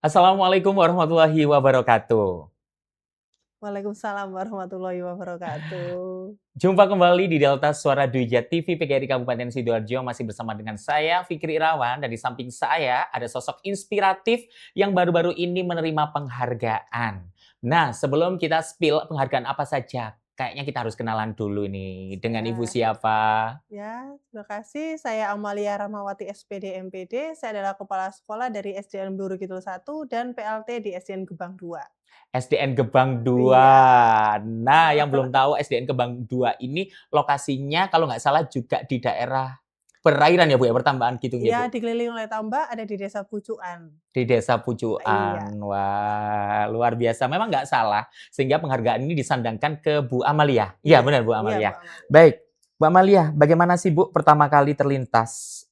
Assalamualaikum warahmatullahi wabarakatuh. Waalaikumsalam warahmatullahi wabarakatuh. Jumpa kembali di Delta Suara Dwija TV PGRI Kabupaten Sidoarjo, masih bersama dengan saya Fikri Irawan, dan di samping saya ada sosok inspiratif yang baru-baru ini menerima penghargaan. Nah, sebelum kita spill penghargaan apa saja, kayaknya kita harus kenalan dulu nih. Dengan Ibu Ya, siapa? terima kasih. Saya Amalia Rahmawati SPD MPD. Saya adalah kepala sekolah dari SDN Bluru Kidul 1 dan PLT di SDN Gebang 2. SDN Gebang 2. Iya. Nah, yang belum tahu SDN Gebang 2 ini lokasinya kalau nggak salah juga di daerah perairan ya Bu ya, pertambangan gitu ya Iya, Bu? dikelilingi oleh tambak, ada di Desa Pucuan. Di Desa Iya. Pucuan. Wah, luar biasa. Memang nggak salah, sehingga penghargaan ini disandangkan ke Bu Amalia. Iya, Iya, benar Bu iya Bu Amalia. Amalia. Baik, Bu Amalia, bagaimana sih Bu pertama kali terlintas,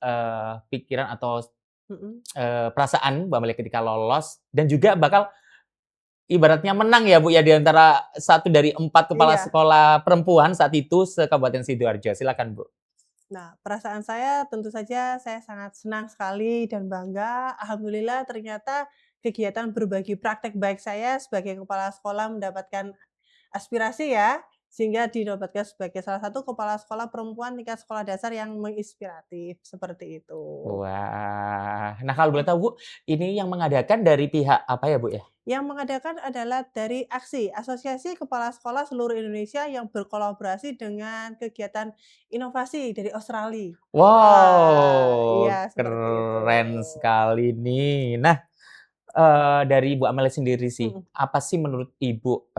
pikiran atau, Mhm. perasaan Bu Amalia ketika lolos dan juga bakal ibaratnya menang ya Bu ya, di antara 1 dari 4 kepala Iya. sekolah perempuan saat itu se-Kabupaten Sidoarjo. Silakan Bu. Nah, perasaan saya tentu saja saya sangat senang sekali dan bangga. Alhamdulillah ternyata kegiatan berbagi praktek baik saya sebagai kepala sekolah mendapatkan aspirasi ya, sehingga dinobatkan sebagai salah satu kepala sekolah perempuan tingkat sekolah dasar yang menginspiratif, seperti itu. Wah. Nah, kalau boleh tahu Bu, ini yang mengadakan dari pihak apa ya Bu ya? Yang mengadakan adalah dari AKSI, Asosiasi Kepala Sekolah Seluruh Indonesia yang berkolaborasi dengan kegiatan inovasi dari Australia. Wah, Wow, iya seperti itu. keren sekali nih. Nah, dari Ibu Amelia sendiri sih, Mhm, apa sih menurut Ibu,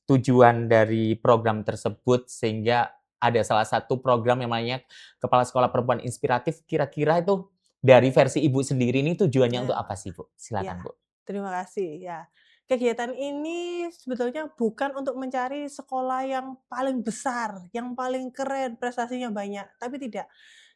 tujuan dari program tersebut sehingga ada salah satu program yang namanya Kepala Sekolah Perempuan Inspiratif, kira-kira itu dari versi Ibu sendiri ini tujuannya untuk ya. apa sih, Bu? Ya, Silakan, Bu. terima kasih. Ya, kegiatan ini sebetulnya bukan untuk mencari sekolah yang paling besar, yang paling keren, prestasinya banyak, tapi tidak.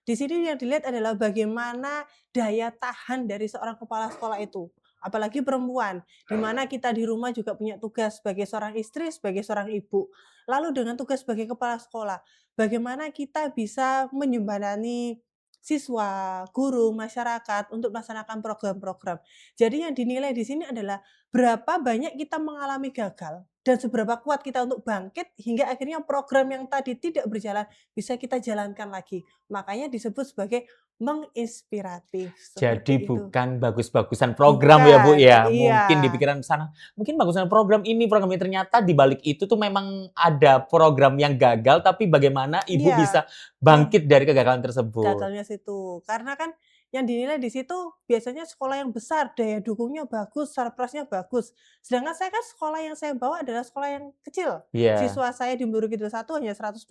Di sini yang dilihat adalah bagaimana daya tahan dari seorang kepala sekolah itu. Apalagi perempuan, di mana kita di rumah juga punya tugas sebagai seorang istri, sebagai seorang ibu. Lalu dengan tugas sebagai kepala sekolah, bagaimana kita bisa menjembatani siswa, guru, masyarakat untuk melaksanakan program-program. Jadi yang dinilai di sini adalah berapa banyak kita mengalami gagal dan seberapa kuat kita untuk bangkit hingga akhirnya program yang tadi tidak berjalan bisa kita jalankan lagi. Makanya disebut sebagai menginspiratif, Jadi seperti itu. bukan bagus-bagusan program ya, Bu, Bukan, ya? iya, Mungkin di pikiran sana, mungkin bagusan program ini, ternyata di balik itu tuh memang ada program yang gagal, tapi bagaimana Ibu iya. bisa bangkit dari kegagalan tersebut. Gagalnya situ. Karena kan yang dinilai di situ biasanya sekolah yang besar, daya dukungnya bagus, surprise-nya bagus. Sedangkan saya kan sekolah yang saya bawa adalah sekolah yang kecil. Iya, Siswa saya di Bluru Kidul 1 hanya 120,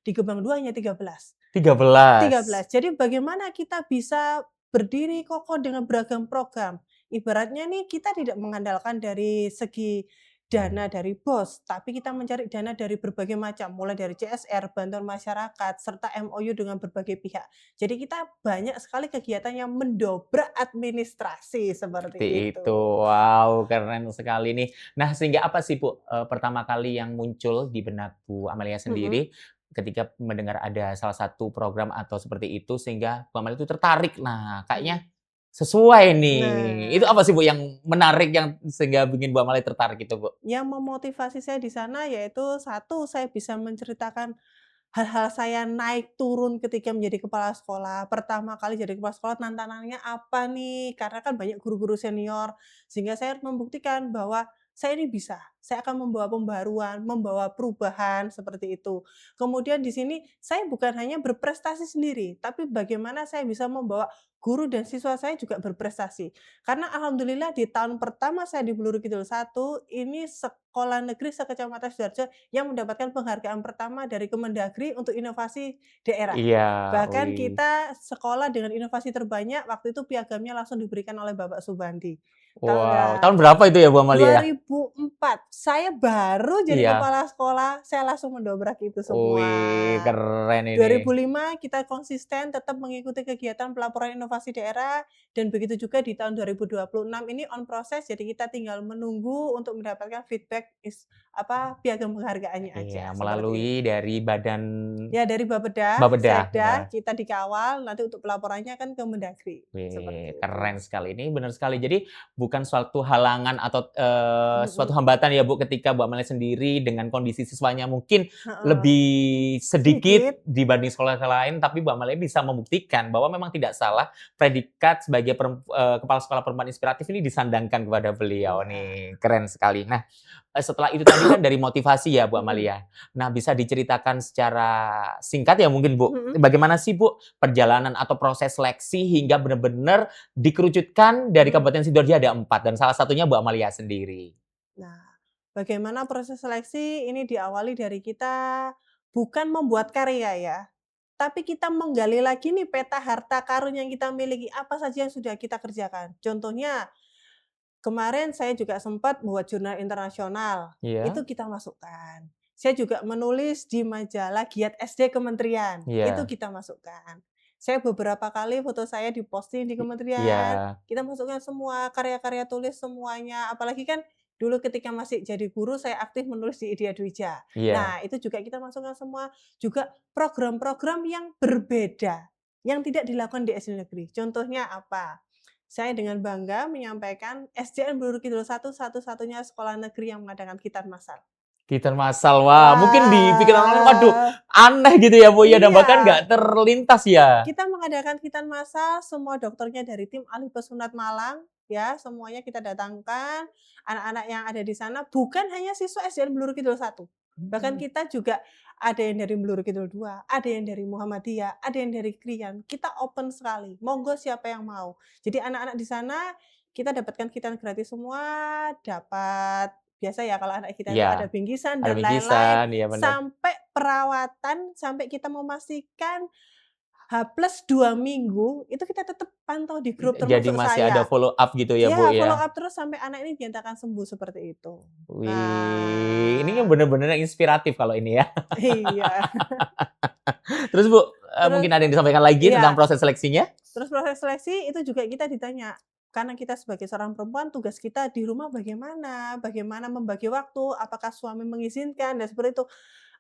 di Gebang 2 hanya 13. 13. 13. Jadi bagaimana kita bisa berdiri kokoh dengan beragam program. Ibaratnya nih kita tidak mengandalkan dari segi dana dari BOS, tapi kita mencari dana dari berbagai macam, mulai dari CSR, bantuan masyarakat, serta MOU dengan berbagai pihak. Jadi kita banyak sekali kegiatan yang mendobrak administrasi, seperti Seperti itu. itu. Wow, keren sekali nih. Nah, sehingga apa sih, Bu, pertama kali yang muncul di benak Bu Amalia Mhm, sendiri ketika mendengar ada salah satu program atau seperti itu sehingga Bu Amalia itu tertarik, "Nah, mhm. kayaknya sesuai nih." Itu Nah, apa sih, Bu, yang menarik yang sehingga bikin Bu Amalia tertarik itu, Bu? yang memotivasi saya di sana yaitu satu, saya bisa menceritakan hal-hal saya naik turun ketika menjadi kepala sekolah. Pertama kali jadi kepala sekolah tantangannya apa nih? Karena kan banyak guru-guru senior, sehingga saya harus membuktikan bahwa saya ini bisa. Saya akan membawa pembaruan, membawa perubahan seperti itu. Kemudian di sini saya bukan hanya berprestasi sendiri, tapi bagaimana saya bisa membawa guru dan siswa saya juga berprestasi. Karena alhamdulillah di tahun pertama saya di Bluru Kidul 1, ini sekolah negeri sekecamatan Sidoarjo yang mendapatkan penghargaan pertama dari Kemendagri untuk inovasi daerah. Iya, Bahkan wih. kita sekolah dengan inovasi terbanyak, waktu itu piagamnya langsung diberikan oleh Bapak Subandi. Wow, Nah, tahun berapa itu ya Bu Amalia ya? 2004, saya baru jadi Iya. kepala sekolah, saya langsung mendobrak itu semua. Wih, keren ini. 2005 kita konsisten tetap mengikuti kegiatan pelaporan inovasi daerah dan begitu juga di tahun 2026 ini on proses, jadi kita tinggal menunggu untuk mendapatkan feedback piagam penghargaannya Iya, aja, seperti melalui itu. dari badan Ya dari Bapeda, Bapeda, Sekda, kita dikawal, nanti untuk pelaporannya kan ke Mendagri, wih, seperti itu. keren sekali. Ini benar sekali. Jadi bukan suatu halangan atau, suatu Mhm, hambatan ya, Bu, ketika Bu Amalia sendiri dengan kondisi siswanya mungkin heeh, lebih sedikit sedikit, dibanding sekolah lain, tapi Bu Amalia bisa membuktikan bahwa memang tidak salah predikat sebagai kepala sekolah perempuan inspiratif ini disandangkan kepada beliau iya. nih, keren sekali. Nah, setelah itu tadi kan dari motivasi ya, Bu Mhm, Amalia. Nah, bisa diceritakan secara singkat ya mungkin, Bu, mhm, bagaimana sih, Bu, perjalanan atau proses seleksi hingga benar-benar dikerucutkan dari mhm. Kabupaten Sidoarjo ada 4 dan salah satunya Bu Amalia sendiri? Nah, bagaimana proses seleksi ini diawali dari kita bukan membuat karya ya, tapi kita menggali lagi nih peta harta karun yang kita miliki, apa saja yang sudah kita kerjakan. Contohnya, kemarin saya juga sempat buat jurnal internasional, itu Iya, kita masukkan. Saya juga menulis di majalah Giat SD Kementerian, itu iya, kita masukkan. Saya beberapa kali foto saya diposting di iya, kementerian, kita masukkan semua, karya-karya tulis semuanya, apalagi kan dulu ketika masih jadi guru saya aktif menulis di Idea Dwija. iya. Nah, itu juga kita masukkan semua, juga program-program yang berbeda, yang tidak dilakukan di SD negeri. Contohnya apa? Saya dengan bangga menyampaikan SDN Bluru Kidul 1 satu-satunya sekolah negeri yang mengadakan khitan massal. Gitar massal, wah mungkin di pikiran orang, waduh Wah, aneh gitu ya, Bu, ya, dan bahkan iya, nggak terlintas ya? kita mengadakan khitan massal, semua dokternya dari tim ahli pesunat Malang, ya, semuanya kita datangkan, anak-anak yang ada di sana bukan hanya siswa SDN Bluru Kidul 1, bahkan Mmm, kita juga ada yang dari Bluru Kidul 2, ada yang dari Muhammadiyah, ada yang dari Krian, kita open sekali, monggo siapa yang mau. Jadi anak-anak di sana kita dapatkan khitan gratis semua, dapat biasa ya kalau anak kita itu iya, ada bingkisan ada dan lain-lain, bingkisan, iya bener. sampai perawatan, sampai kita memastikan H+2 minggu, itu kita tetap pantau di grup Jadi termasuk masih ada saya. follow up gitu ya, Bu, Ya, follow ya? up terus sampai anak ini dinyatakan sembuh, seperti itu. Wih, ini yang Nah, bener-bener inspiratif kalau ini ya. iya. Terus Bu, Terus mungkin ada yang disampaikan lagi tentang iya, proses seleksinya? terus proses seleksi itu juga kita ditanya, karena kita sebagai seorang perempuan tugas kita di rumah bagaimana, bagaimana membagi waktu, apakah suami mengizinkan dan seperti itu.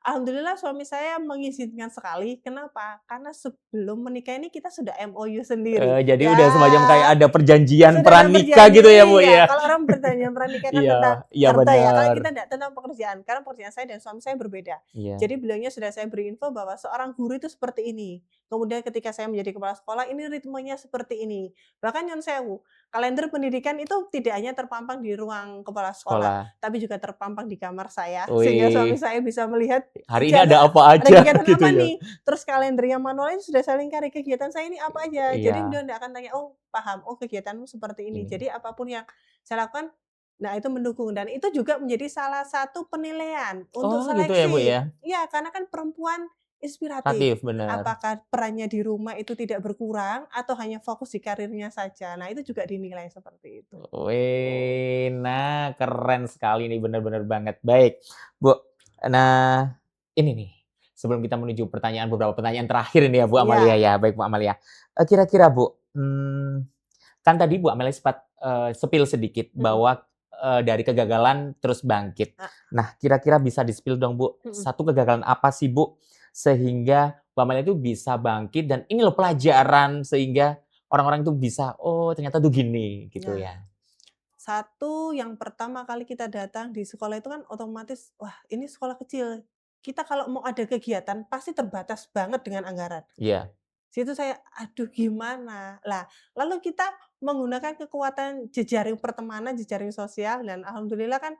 Alhamdulillah suami saya mengizinkan sekali, kenapa? Karena sebelum menikah ini kita sudah MOU sendiri, Jadi ya. udah semacam kayak ada perjanjian Sudah ada pranikah perjanjian gitu ya, Bu, iya, ya? kalau orang perjanjian pernikah kan tentang Iya, iya harta ya, kalau bener. kita tidak tentang pekerjaan, karena pekerjaan saya dan suami saya berbeda. Iya, Jadi beliaunya sudah saya beri info bahwa seorang guru itu seperti ini. Kemudian ketika saya menjadi kepala sekolah, ini ritmenya seperti ini. Bahkan nyun sewu, kalender pendidikan itu tidak hanya terpampang di ruang kepala sekolah, sekolah. tapi juga terpampang di kamar saya, sehingga suami Wih, saya bisa melihat hari ini kegiatan ada apa ada aja kegiatan gitu apa ya? nih, terus kalender yang manual ini sudah saya lingkari, kegiatan saya ini apa aja. Jadi Iya, beliau tidak akan tanya, "Oh, paham, oh kegiatanmu seperti ini." ini. Jadi apapun yang saya lakukan, nah itu mendukung dan itu juga menjadi salah satu penilaian untuk Oh gitu ya, Bu, ya? seleksi. Iya, karena kan perempuan inspiratif. Kreatif, bener. Apakah perannya di rumah itu tidak berkurang atau hanya fokus di karirnya saja. Nah, itu juga dinilai seperti itu. Wih, nah keren sekali nih, bener-bener banget. Baik, Bu, nah ini nih, sebelum kita menuju beberapa pertanyaan terakhir ini ya, Bu Amalia Iya, ya. Baik, Bu Amalia. Kira-kira Bu, kan tadi Bu Amalia sempat, spill sedikit mhm, bahwa, dari kegagalan terus bangkit. ah, Nah, kira-kira bisa di-spill dong Bu, mhm, satu kegagalan apa sih Bu, sehingga Bu Amalia itu bisa bangkit dan ini loh pelajaran sehingga orang-orang itu bisa, "Oh ternyata tuh gini," gitu nah. ya? Satu, yang pertama kali kita datang di sekolah itu kan otomatis, wah ini sekolah kecil. Kita kalau mau ada kegiatan pasti terbatas banget dengan anggaran. Iya. Situ saya, aduh gimana? Lah, lalu kita menggunakan kekuatan jejaring pertemanan, jejaring sosial dan alhamdulillah kan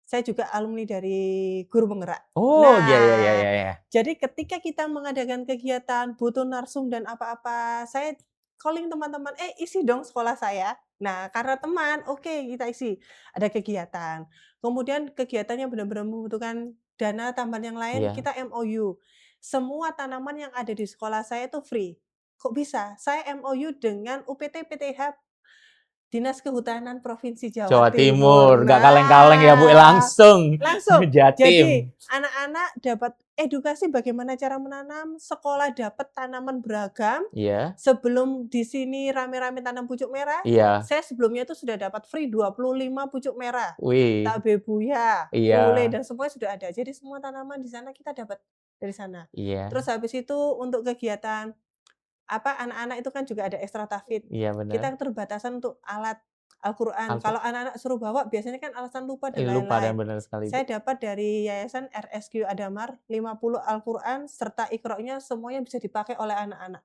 saya juga alumni dari Guru Penggerak. Oh, iya iya iya Nah, iya iya. jadi ketika kita mengadakan kegiatan, butuh narsum dan apa-apa, saya calling teman-teman, "Eh, isi dong sekolah saya." Nah, karena teman, oke kita isi. Ada kegiatan. Kemudian kegiatannya benar-benar membutuhkan dana tambahan yang lain, Iya. kita MOU. Semua tanaman yang ada di sekolah saya itu free. Kok bisa? Saya MOU dengan UPT PTH Dinas Kehutanan Provinsi Jawa Jawa Timur. Timur, nggak kaleng-kaleng ya Bu, langsung Langsung. Jadi Jatim. anak-anak dapat edukasi bagaimana cara menanam, sekolah dapat tanaman beragam. Iya, Sebelum di sini rame-rame tanam pucuk merah, iya. saya sebelumnya itu sudah dapat free 25 pucuk merah. Wih, Tabebuya, Pule, iya, dan semuanya sudah ada. Jadi semua tanaman di sana kita dapat dari sana. iya, Terus habis itu untuk kegiatan anak-anak itu kan juga ada ekstra tahfidz. iya benar. Kita keterbatasan untuk alat Al-Qur'an. Altu Kalau anak-anak suruh bawa biasanya kan alasan lupa dan lupa dan lain-lain. benar sekali Bu. Saya dapat dari Yayasan RSQ Adamar 50 Al-Qur'an serta Iqra-nya semuanya bisa dipakai oleh anak-anak.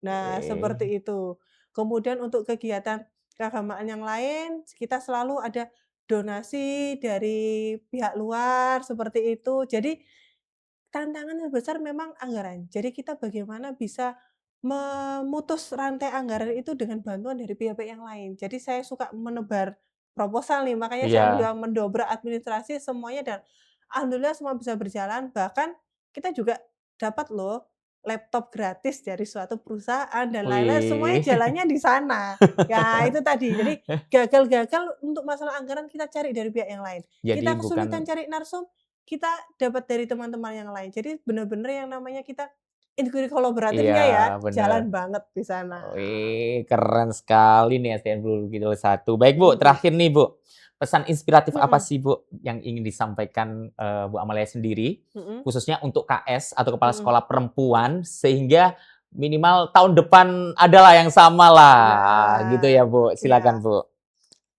Nah, Wih, seperti itu. Kemudian untuk kegiatan keagamaan yang lain, kita selalu ada donasi dari pihak luar seperti itu. Jadi tantangan terbesar memang anggaran. Jadi kita bagaimana bisa memutus rantai anggaran itu dengan bantuan dari pihak-pihak yang lain. Jadi saya suka menebar proposal nih, makanya saya iya. juga mendobrak administrasi semuanya dan alhamdulillah semua bisa berjalan. Bahkan kita juga dapat loh laptop gratis dari suatu perusahaan dan lain-lain, semuanya Wih. jalannya di sana. Ya itu tadi, jadi gagal-gagal untuk masalah anggaran kita cari dari pihak yang lain. Jadi Kita bukan kesulitan cari narsum, kita dapat dari teman-teman yang lain. Jadi benar-benar yang namanya kita integrasi iya, kolaboratifnya ya, benar. jalan banget di sana. Wih, keren sekali nih SDN Bulukido 1. Baik Bu, Mhm, terakhir nih Bu, pesan inspiratif apa mhm, sih Bu yang ingin disampaikan Bu Amalia sendiri, mhm, khususnya untuk KS atau kepala mhm. sekolah perempuan sehingga minimal tahun depan adalah yang sama lah, gitu Nah, ya Bu. Silakan iya. Bu.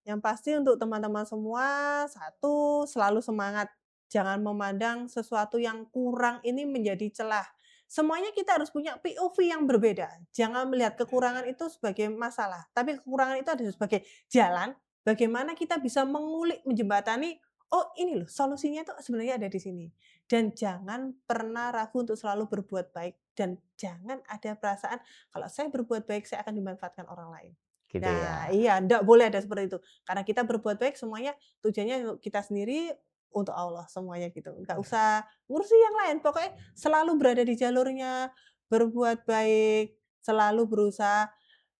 Yang pasti untuk teman-teman semua, satu, selalu semangat. Jangan memandang sesuatu yang kurang ini menjadi celah. Semuanya kita harus punya POV yang berbeda. Jangan melihat kekurangan itu sebagai masalah, tapi kekurangan itu adalah sebagai jalan bagaimana kita bisa mengulik, menjembatani, oh ini loh solusinya itu sebenarnya ada di sini. Dan jangan pernah ragu untuk selalu berbuat baik dan jangan ada perasaan kalau saya berbuat baik saya akan dimanfaatkan orang lain. Gitu Nah, ya. iya, ndak boleh ada seperti itu. Karena kita berbuat baik semuanya tujuannya untuk kita sendiri, untuk Allah semuanya gitu. Nggak usah ngurusi yang lain, pokoknya selalu berada di jalurnya, berbuat baik, selalu berusaha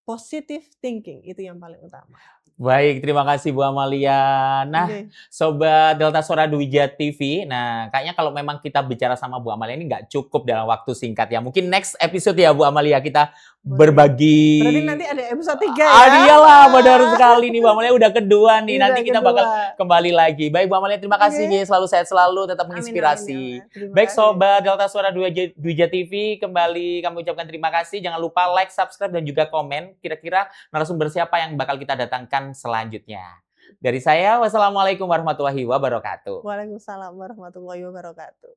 positive thinking, itu yang paling utama. Baik, terima kasih Bu Amalia. Nah, Oke, Sobat Delta Suara Dwija TV, nah kayaknya kalau memang kita bicara sama Bu Amalia ini nggak cukup dalam waktu singkat ya. Mungkin next episode ya Bu Amalia kita boleh. berbagi. Berarti nanti ada episode 3 Ah, ya? iyalah, benar sekali nih Bu Amalia udah kedua nih. Bisa Nanti kita bakal kedua. kembali lagi. Baik Bu Amalia, terima kasih Oke. ya. Selalu sehat selalu, tetap Amin amin ya menginspirasi. Allah. Terima Baik kasih. Sobat Delta Suara Dwija TV, kembali kami ucapkan terima kasih. Jangan lupa like, subscribe, dan juga komen. Kira-kira narasumber siapa yang bakal kita datangkan selanjutnya. Dari saya, wassalamualaikum warahmatullahi wabarakatuh. Waalaikumsalam warahmatullahi wabarakatuh.